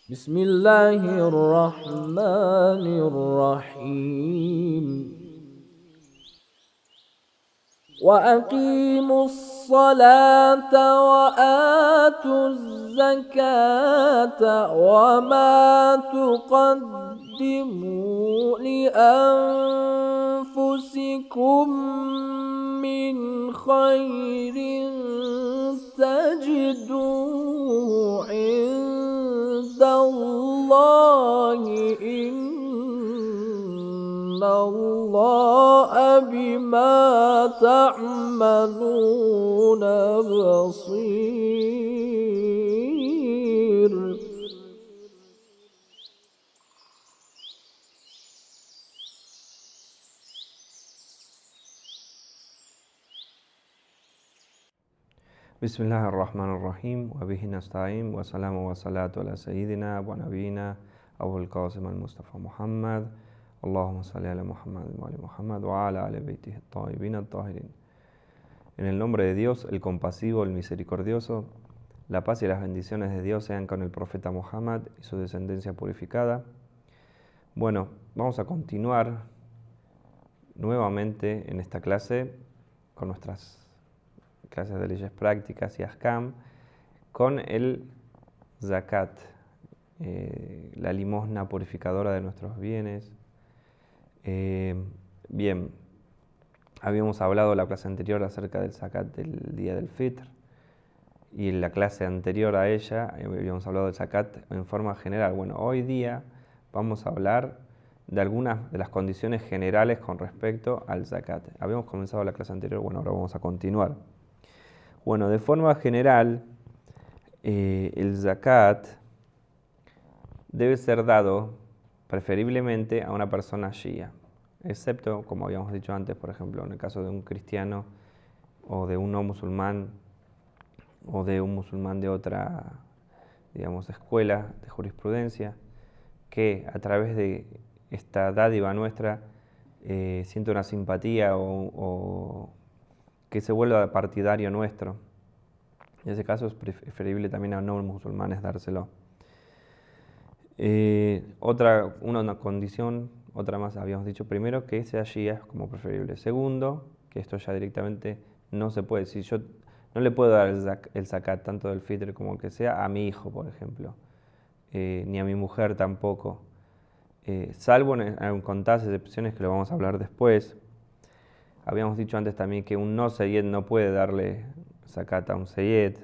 بسم الله الرحمن الرحيم وأقيموا الصلاة وآتوا الزكاة وما تقدموا لأنفسكم من خير تجدوه عند الله إن الله بما تعملون بصير. بسم الله الرحمن الرحيم وبه نستعين والسلام والصلاة على سيدنا ونبينا أبو القاسم المصطفى محمد اللهم صل على Muhammad وعلى Muhammad وعلى آل بيته الطيبين الطاهرين. En el nombre de Dios, el compasivo, el misericordioso, la paz y las bendiciones de Dios sean con el profeta Muhammad y su descendencia purificada. Bueno, vamos a continuar nuevamente en esta clase con nuestras clases de leyes prácticas y ahkam, con el zakat, la limosna purificadora de nuestros bienes. Bien, habíamos hablado la clase anterior acerca del zakat del día del fitr, y en la clase anterior a ella habíamos hablado del zakat en forma general. Bueno, hoy día vamos a hablar de algunas de las condiciones generales con respecto al zakat. Habíamos comenzado la clase anterior, bueno, ahora vamos a continuar. Bueno, de forma general, el zakat debe ser dado preferiblemente a una persona shia, excepto, como habíamos dicho antes, por ejemplo, en el caso de un cristiano o de un no musulmán o de un musulmán de otra, digamos, escuela de jurisprudencia, que a través de esta dádiva nuestra siente una simpatía o que se vuelva partidario nuestro. En ese caso es preferible también a no musulmanes dárselo. Una condición, otra más habíamos dicho: primero, que sea shia como preferible. Segundo, que esto ya directamente no se puede. Si yo no le puedo dar el zakat, tanto del fitr como el que sea, a mi hijo, por ejemplo, ni a mi mujer tampoco, salvo en contadas excepciones que lo vamos a hablar después. Habíamos dicho antes también que un no seyed no puede darle zakat a un seyed.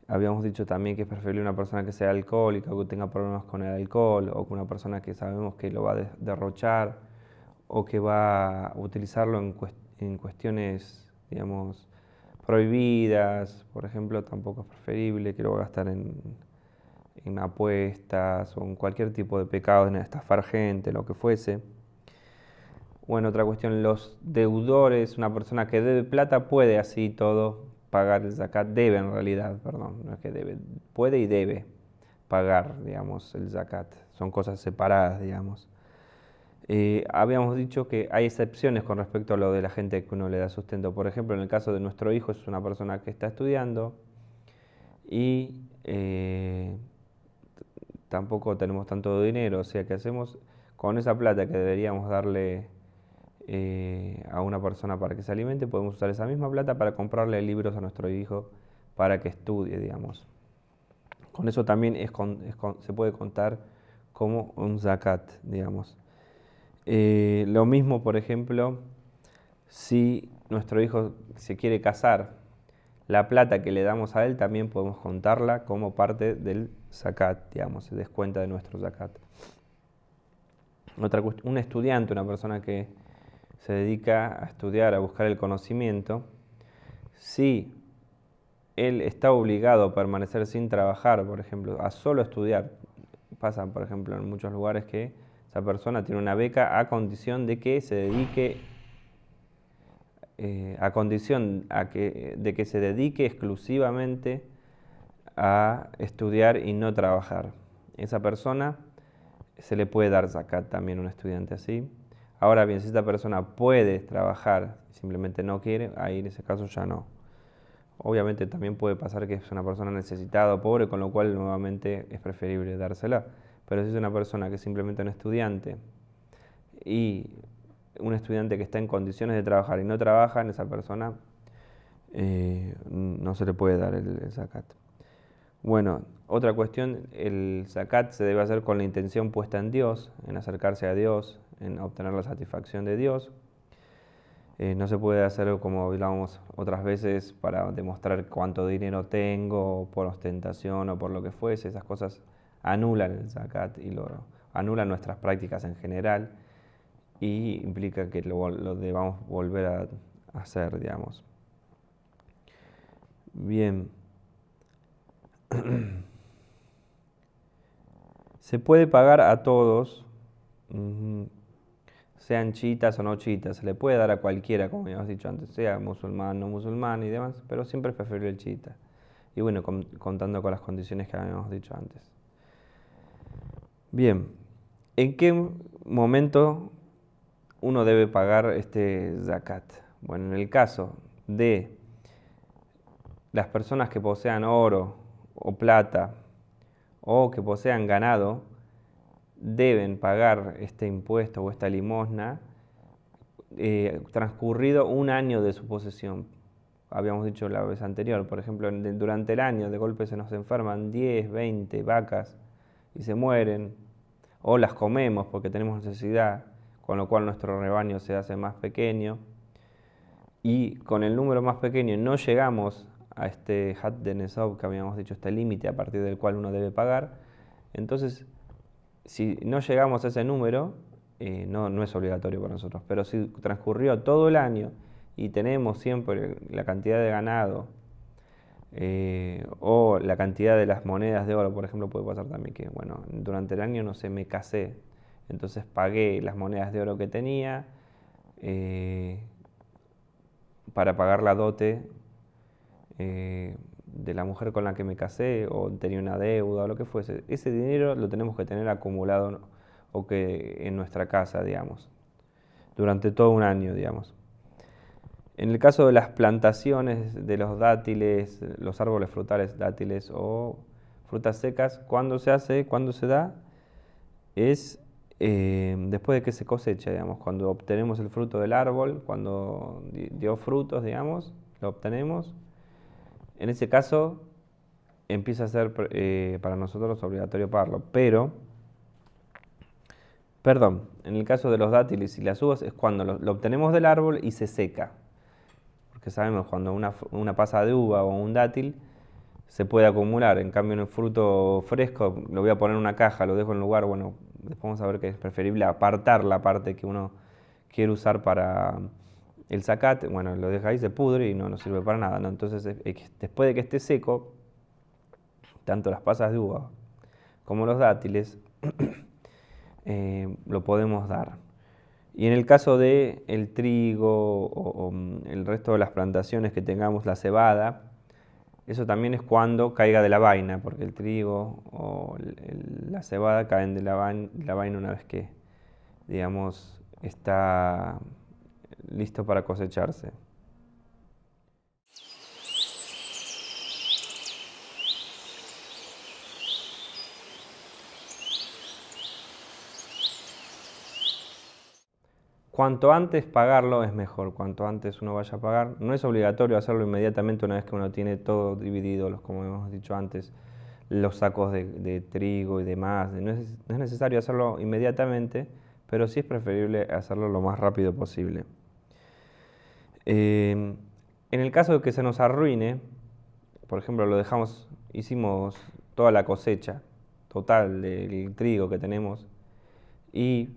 Habíamos dicho también que es preferible una persona que sea alcohólica o que tenga problemas con el alcohol, o que una persona que sabemos que lo va a derrochar o que va a utilizarlo en cuestiones, digamos, prohibidas. Por ejemplo, tampoco es preferible que lo va a gastar en apuestas o en cualquier tipo de pecado, en estafar gente, lo que fuese. Bueno, otra cuestión, los deudores, una persona que debe plata puede así todo pagar el zakat, debe en realidad, perdón, no es que debe, puede y debe pagar, digamos, el zakat. Son cosas separadas, digamos. Habíamos dicho que hay excepciones con respecto a lo de la gente que uno le da sustento. Por ejemplo, en el caso de nuestro hijo, es una persona que está estudiando y tampoco tenemos tanto dinero, o sea, ¿qué hacemos con esa plata que deberíamos darle a una persona para que se alimente? Podemos usar esa misma plata para comprarle libros a nuestro hijo para que estudie, digamos. Con eso también se puede contar como un zakat, digamos. Lo mismo, por ejemplo, si nuestro hijo se quiere casar, la plata que le damos a él también podemos contarla como parte del zakat, digamos, se descuenta de nuestro zakat. Un estudiante, una persona que se dedica a estudiar, a buscar el conocimiento, si él está obligado a permanecer sin trabajar, por ejemplo, a solo estudiar, pasa, por ejemplo, en muchos lugares que esa persona tiene una beca a condición de que se dedique, de que se dedique exclusivamente a estudiar y no trabajar. Esa persona se le puede dar zakat también a un estudiante así. Ahora bien, si esta persona puede trabajar, simplemente no quiere, ahí en ese caso ya no. Obviamente también puede pasar que es una persona necesitada o pobre, con lo cual nuevamente es preferible dársela. Pero si es una persona que es simplemente un estudiante y un estudiante que está en condiciones de trabajar y no trabaja, en esa persona no se le puede dar el zakat. Bueno, otra cuestión, el zakat se debe hacer con la intención puesta en Dios, en acercarse a Dios, en obtener la satisfacción de Dios. No se puede hacer como hablábamos otras veces para demostrar cuánto dinero tengo, por ostentación o por lo que fuese. Esas cosas anulan el zakat y anulan nuestras prácticas en general y implica que lo debamos volver a hacer, digamos. Bien. Se puede pagar a todos, sean chiitas o no chiitas, se le puede dar a cualquiera, como ya hemos dicho antes, sea musulmán, no musulmán y demás, pero siempre es preferible el chiita. Y bueno, contando con las condiciones que habíamos dicho antes. Bien, ¿en qué momento uno debe pagar este zakat? Bueno, en el caso de las personas que posean oro o plata o que posean ganado, deben pagar este impuesto o esta limosna transcurrido un año de su posesión. Habíamos dicho la vez anterior, por ejemplo, durante el año de golpe se nos enferman 10, 20 vacas y se mueren, o las comemos porque tenemos necesidad, con lo cual nuestro rebaño se hace más pequeño, y con el número más pequeño no llegamos a este Had de Nesab que habíamos dicho, este límite a partir del cual uno debe pagar. Entonces, si no llegamos a ese número, no es obligatorio para nosotros, pero si transcurrió todo el año y tenemos siempre la cantidad de ganado o la cantidad de las monedas de oro, por ejemplo, puede pasar también que, bueno, durante el año no sé, me casé, entonces pagué las monedas de oro que tenía para pagar la dote de la mujer con la que me casé o tenía una deuda o lo que fuese. Ese dinero lo tenemos que tener acumulado o que en nuestra casa, digamos, durante todo un año, digamos. En el caso de las plantaciones de los dátiles, los árboles frutales dátiles o frutas secas, cuando se hace, cuando se da, es después de que se cosecha, digamos, cuando obtenemos el fruto del árbol, cuando dio frutos, digamos, lo obtenemos. En ese caso, empieza a ser para nosotros obligatorio pagarlo, pero, perdón, en el caso de los dátiles y las uvas es cuando lo obtenemos del árbol y se seca. Porque sabemos cuando una pasa de uva o un dátil se puede acumular, en cambio en el fruto fresco lo voy a poner en una caja, lo dejo en un lugar, bueno, después vamos a ver que es preferible apartar la parte que uno quiere usar para el zakat, bueno, lo deja ahí, se pudre y no sirve para nada, ¿no? Entonces después de que esté seco, tanto las pasas de uva como los dátiles, lo podemos dar. Y en el caso de el trigo o el resto de las plantaciones que tengamos, la cebada, eso también es cuando caiga de la vaina, porque el trigo o la cebada caen de la vaina una vez que, digamos, está listo para cosecharse. Cuanto antes pagarlo es mejor, cuanto antes uno vaya a pagar. No es obligatorio hacerlo inmediatamente una vez que uno tiene todo dividido, como hemos dicho antes, los sacos de trigo y demás. No es necesario hacerlo inmediatamente, pero sí es preferible hacerlo lo más rápido posible. En el caso de que se nos arruine, por ejemplo, hicimos toda la cosecha total del trigo que tenemos y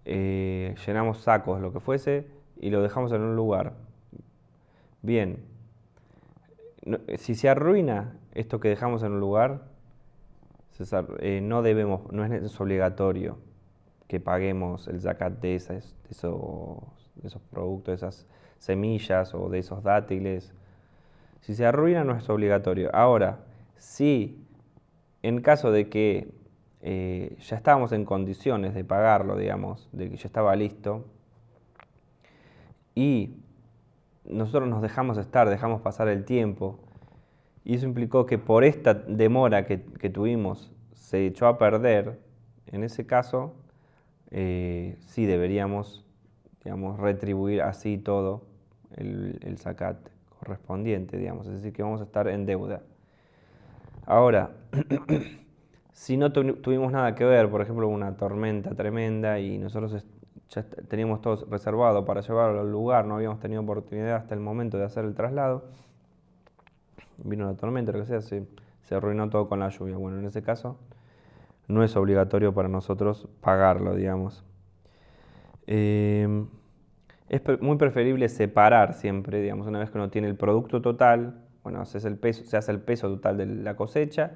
llenamos sacos, lo que fuese, y lo dejamos en un lugar. Bien, si se arruina esto que dejamos en un lugar, no es obligatorio que paguemos el zakat de esos productos, de esas semillas o de esos dátiles. Si se arruina no es obligatorio. Ahora, si en caso de que ya estábamos en condiciones de pagarlo, digamos, de que ya estaba listo, y nosotros nos dejamos estar, dejamos pasar el tiempo, y eso implicó que por esta demora que tuvimos se echó a perder. En ese caso, sí deberíamos, digamos, retribuir así todo el zakat correspondiente, digamos, es decir, que vamos a estar en deuda. Ahora, si no tuvimos nada que ver, por ejemplo, una tormenta tremenda y nosotros ya teníamos todo reservado para llevarlo al lugar, no habíamos tenido oportunidad hasta el momento de hacer el traslado, vino la tormenta, lo que sea, se arruinó todo con la lluvia. Bueno, en ese caso no es obligatorio para nosotros pagarlo, digamos. Eh, es muy preferible separar siempre, digamos, una vez que uno tiene el producto total, bueno, se hace el peso total de la cosecha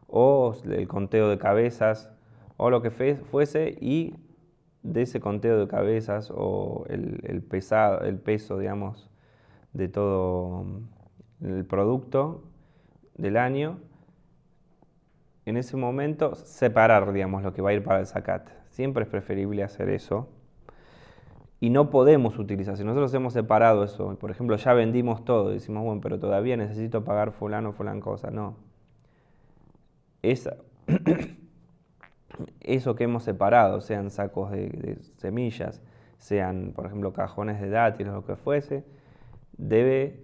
o el conteo de cabezas o lo que fuese, y de ese conteo de cabezas o el peso, digamos, de todo el producto del año, en ese momento separar, digamos, lo que va a ir para el zakat. Siempre es preferible hacer eso. Y no podemos utilizar, si nosotros hemos separado eso, por ejemplo, ya vendimos todo, y decimos, bueno, pero todavía necesito pagar fulano o fulan cosa, no. Eso que hemos separado, sean sacos de semillas, sean, por ejemplo, cajones de dátiles, lo que fuese, debe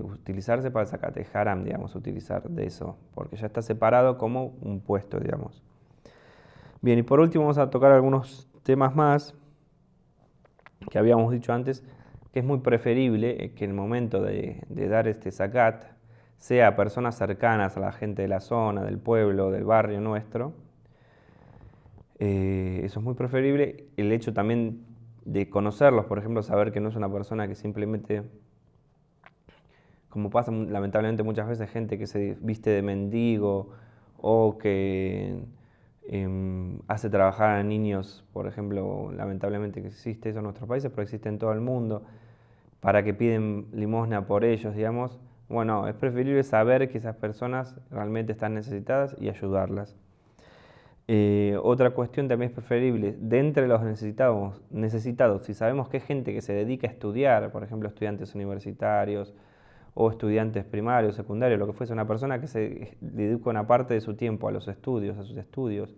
utilizarse para el zakat. Es haram, digamos, utilizar de eso, porque ya está separado como un puesto, digamos. Bien, y por último vamos a tocar algunos temas más que habíamos dicho antes, que es muy preferible que en el momento de dar este zakat sea a personas cercanas a la gente de la zona, del pueblo, del barrio nuestro. Eso es muy preferible. El hecho también de conocerlos, por ejemplo, saber que no es una persona que simplemente, como pasa lamentablemente muchas veces, gente que se viste de mendigo o que hace trabajar a niños, por ejemplo, lamentablemente que existe eso en nuestros países, pero existe en todo el mundo, para que piden limosna por ellos, digamos. Bueno, es preferible saber que esas personas realmente están necesitadas y ayudarlas. Otra cuestión también es preferible, de entre los necesitados, si sabemos que hay gente que se dedica a estudiar, por ejemplo, estudiantes universitarios o estudiantes primarios, secundarios, lo que fuese, una persona que se dedica una parte de su tiempo a los estudios, a sus estudios,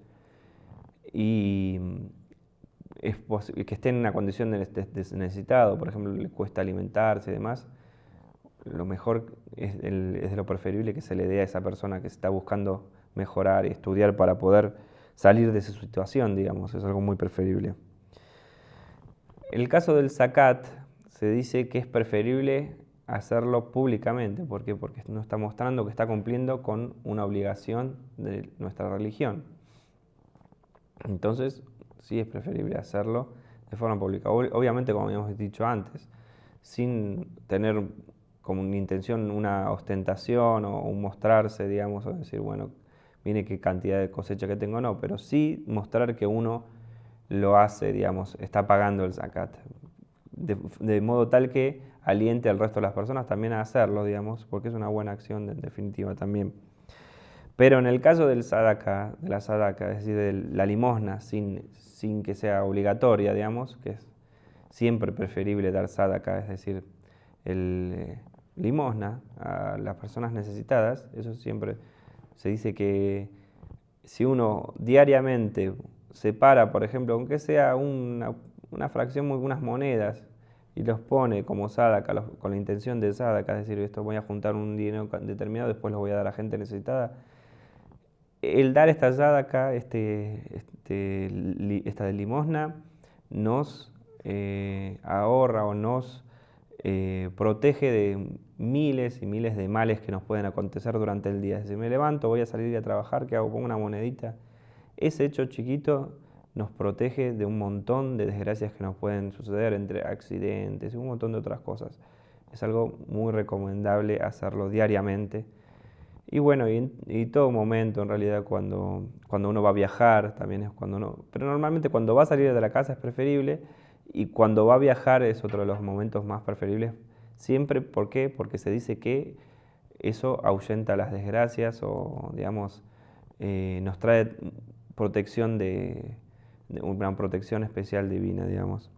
y es que esté en una condición de necesitado, por ejemplo, le cuesta alimentarse y demás, lo mejor es de lo preferible que se le dé a esa persona que está buscando mejorar y estudiar para poder salir de esa situación, digamos, es algo muy preferible. El caso del zakat se dice que es preferible hacerlo públicamente. ¿Por qué? Porque nos está mostrando que está cumpliendo con una obligación de nuestra religión. Entonces, sí es preferible hacerlo de forma pública. Obviamente, como habíamos dicho antes, sin tener como una intención, una ostentación o un mostrarse, digamos, o decir, bueno, mire qué cantidad de cosecha que tengo, no, pero sí mostrar que uno lo hace, digamos, está pagando el zakat, de modo tal que aliente al resto de las personas también a hacerlo, digamos, porque es una buena acción en definitiva también. Pero en el caso del sadaka, de la sadaka, es decir, de la limosna, sin que sea obligatoria, digamos, que es siempre preferible dar sadaka, es decir, el limosna a las personas necesitadas, eso siempre se dice que si uno diariamente separa, por ejemplo, aunque sea una fracción, unas monedas, y los pone como sadaka, con la intención de sadaka, es decir, esto voy a juntar un dinero determinado, después lo voy a dar a gente necesitada, el dar esta sadaka, esta de limosna, nos ahorra o nos protege de miles y miles de males que nos pueden acontecer durante el día. Si me levanto, voy a salir a trabajar, ¿qué hago? Pongo una monedita. Ese hecho chiquito nos protege de un montón de desgracias que nos pueden suceder, entre accidentes y un montón de otras cosas. Es algo muy recomendable hacerlo diariamente. Y bueno, y todo momento, en realidad, cuando uno va a viajar, también es cuando uno... Pero normalmente cuando va a salir de la casa es preferible, y cuando va a viajar es otro de los momentos más preferibles. Siempre, ¿por qué? Porque se dice que eso ahuyenta las desgracias o, digamos, nos trae protección de una protección especial divina, digamos.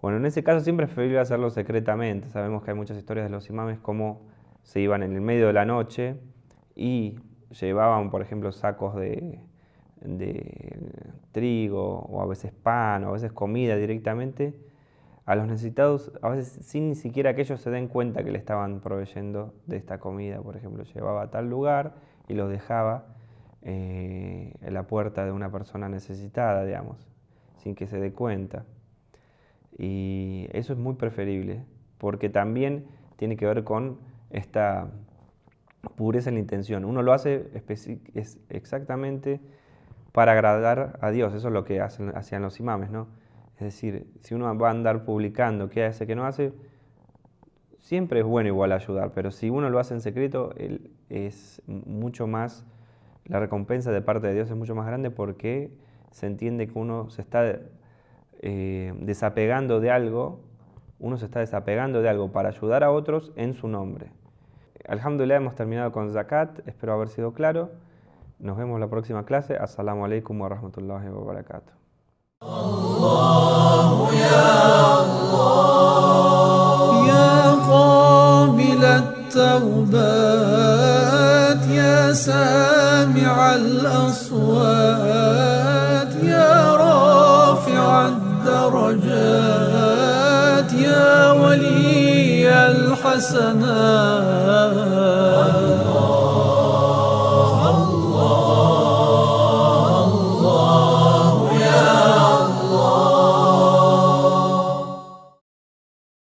Bueno, en ese caso siempre es preferible hacerlo secretamente. Sabemos que hay muchas historias de los imames como se iban en el medio de la noche y llevaban, por ejemplo, sacos de trigo o a veces pan o a veces comida directamente a los necesitados, a veces sin ni siquiera que ellos se den cuenta que le estaban proveyendo de esta comida. Por ejemplo, llevaba a tal lugar y los dejaba en la puerta de una persona necesitada, digamos, sin que se dé cuenta. Y eso es muy preferible, porque también tiene que ver con esta pureza en la intención. Uno lo hace exactamente para agradar a Dios. Eso es lo que hacían los imames, ¿no? Es decir, si uno va a andar publicando qué hace, qué no hace, siempre es bueno igual ayudar, pero si uno lo hace en secreto, es mucho más, la recompensa de parte de Dios es mucho más grande porque se entiende que uno se está desapegando de algo, para ayudar a otros en su nombre. Alhamdulillah, hemos terminado con Zakat, espero haber sido claro. Nos vemos la próxima clase. Assalamu alaikum wa rahmatullahi wa barakatuh. الله يا الله يا قابل التوبات يا سامع الأصوات يا رافع الدرجات يا ولي الحسنات